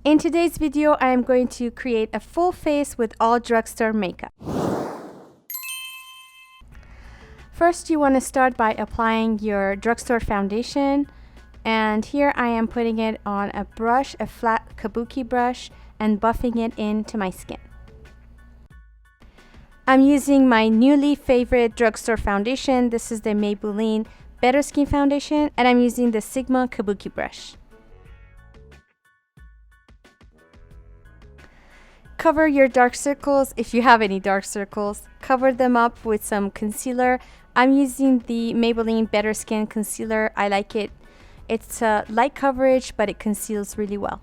In today's video, I am going to create a full face with all drugstore makeup. First, you want to start by applying your drugstore foundation. And here I am putting it on a brush, a flat kabuki brush, and buffing it into my skin. I'm using my newly favorite drugstore foundation. This is the Maybelline Better Skin Foundation, and I'm using the Sigma Kabuki brush. Cover your dark circles, if you have any dark circles. Cover them up with some concealer. I'm using the Maybelline Better Skin Concealer. I like it. It's a light coverage, but it conceals really well.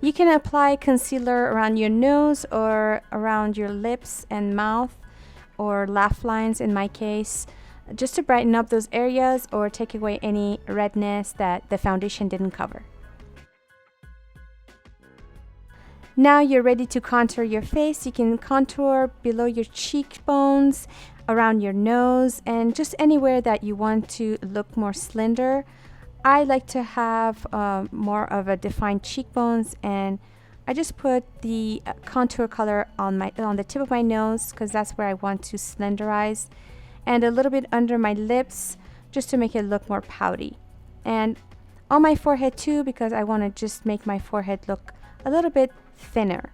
You can apply concealer around your nose or around your lips and mouth, or laugh lines in my case, just to brighten up those areas or take away any redness that the foundation didn't cover. Now you're ready to contour your face. You can contour below your cheekbones, around your nose, and just anywhere that you want to look more slender. I like to have more of a defined cheekbones, and I just put the contour color on the tip of my nose because that's where I want to slenderize, and a little bit under my lips just to make it look more pouty, and on my forehead too, because I want to just make my forehead look a little bit thinner.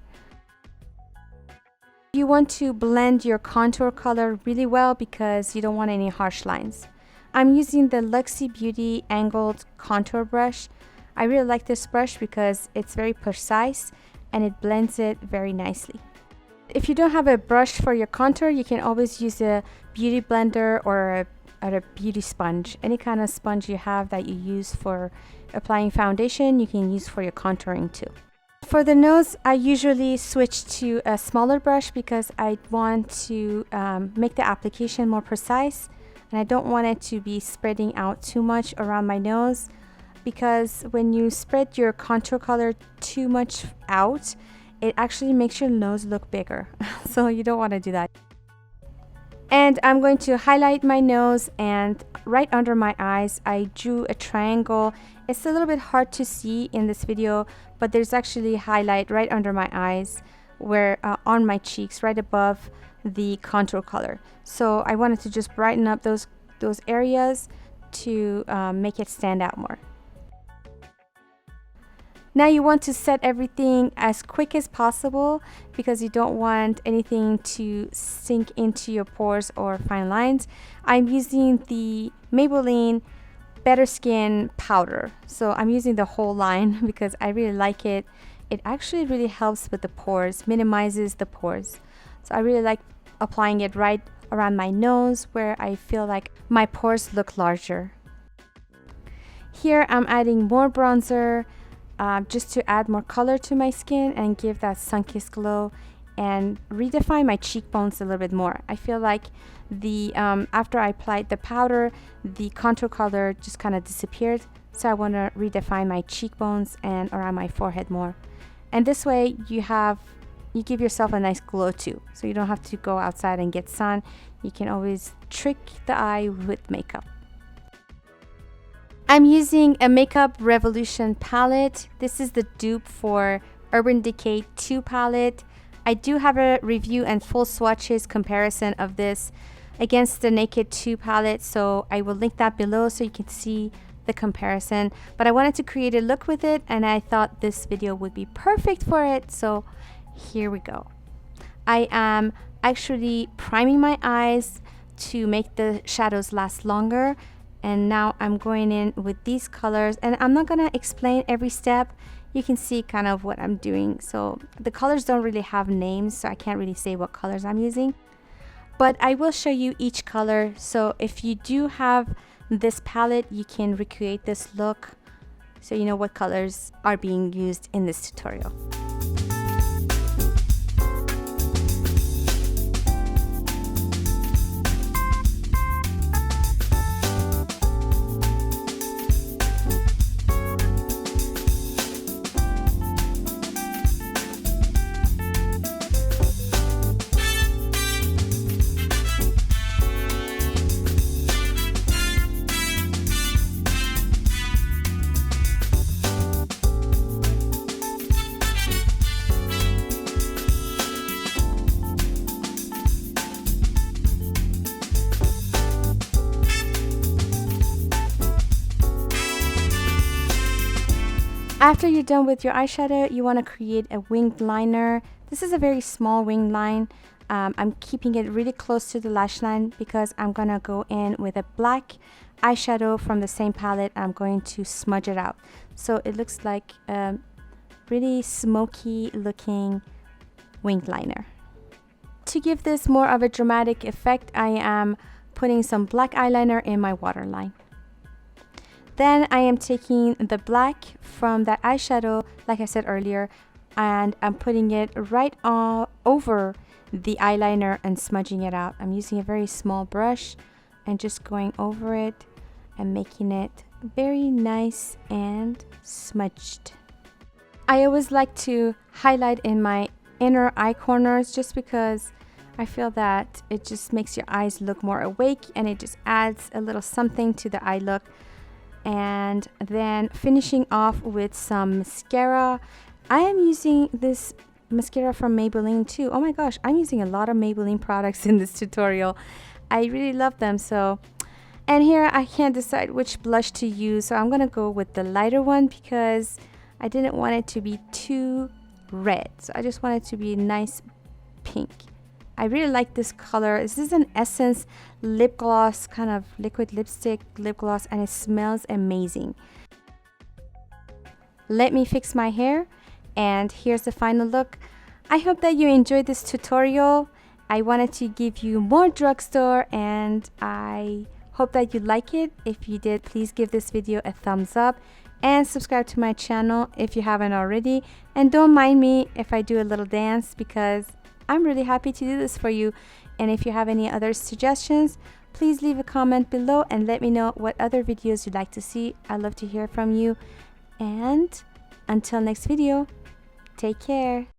You want to blend your contour color really well because you don't want any harsh lines. I'm using the Luxie Beauty angled contour brush. I really like this brush because it's very precise and it blends it very nicely. If you don't have a brush for your contour, you can always use a beauty blender or a beauty sponge. Any kind of sponge you have that you use for applying foundation, you can use for your contouring too. For the nose, I usually switch to a smaller brush because I want to make the application more precise, and I don't want it to be spreading out too much around my nose, because when you spread your contour color too much out, it actually makes your nose look bigger. So you don't want to do that. And I'm going to highlight my nose, and right under my eyes I drew a triangle. It's a little bit hard to see in this video, but there's actually highlight right under my eyes, where on my cheeks, right above the contour color. So I wanted to just brighten up those areas to make it stand out more. Now you want to set everything as quick as possible because you don't want anything to sink into your pores or fine lines. I'm using the Maybelline Better Skin powder. So I'm using the whole line because I really like it. It actually really helps with the pores, minimizes the pores. So I really like applying it right around my nose where I feel like my pores look larger. Here I'm adding more bronzer just to add more color to my skin and give that sun-kissed glow and redefine my cheekbones a little bit more. I feel like the after I applied the powder, the contour color just kind of disappeared, so I want to redefine my cheekbones and around my forehead more. And this way you give yourself a nice glow too, so you don't have to go outside and get sun. You can always trick the eye with makeup. I'm using a Makeup Revolution palette. This is the dupe for Urban Decay 2 palette. I do have a review and full swatches comparison of this against the Naked 2 palette, so I will link that below so you can see the comparison. But I wanted to create a look with it, and I thought this video would be perfect for it, so here we go. I am actually priming my eyes to make the shadows last longer, and now I'm going in with these colors, and I'm not gonna explain every step. You can see kind of what I'm doing. So the colors don't really have names, so I can't really say what colors I'm using, but I will show you each color. So if you do have this palette, you can recreate this look so you know what colors are being used in this tutorial. After you're done with your eyeshadow, you want to create a winged liner. This is a very small winged line. I'm keeping it really close to the lash line because I'm going to go in with a black eyeshadow from the same palette. I'm going to smudge it out. So it looks like a really smoky looking winged liner. To give this more of a dramatic effect, I am putting some black eyeliner in my waterline. Then I am taking the black from that eyeshadow, like I said earlier, and I'm putting it right all over the eyeliner and smudging it out. I'm using a very small brush and just going over it and making it very nice and smudged. I always like to highlight in my inner eye corners just because I feel that it just makes your eyes look more awake and it just adds a little something to the eye look. And then finishing off with some mascara. I am using this mascara from Maybelline too. Oh my gosh, I'm using a lot of Maybelline products in this tutorial. I really love them. So, and here I can't decide which blush to use, so I'm gonna go with the lighter one because I didn't want it to be too red. So I just want it to be nice pink. I really like this color. This is an Essence lip gloss, kind of liquid lipstick lip gloss, and it smells amazing. Let me fix my hair, and here's the final look. I hope that you enjoyed this tutorial. I wanted to give you more Drugstore, and I hope that you like it. If you did, please give this video a thumbs up and subscribe to my channel if you haven't already. And don't mind me if I do a little dance because I'm really happy to do this for you. And if you have any other suggestions, please leave a comment below and let me know what other videos you'd like to see. I'd love to hear from you. And until next video, take care.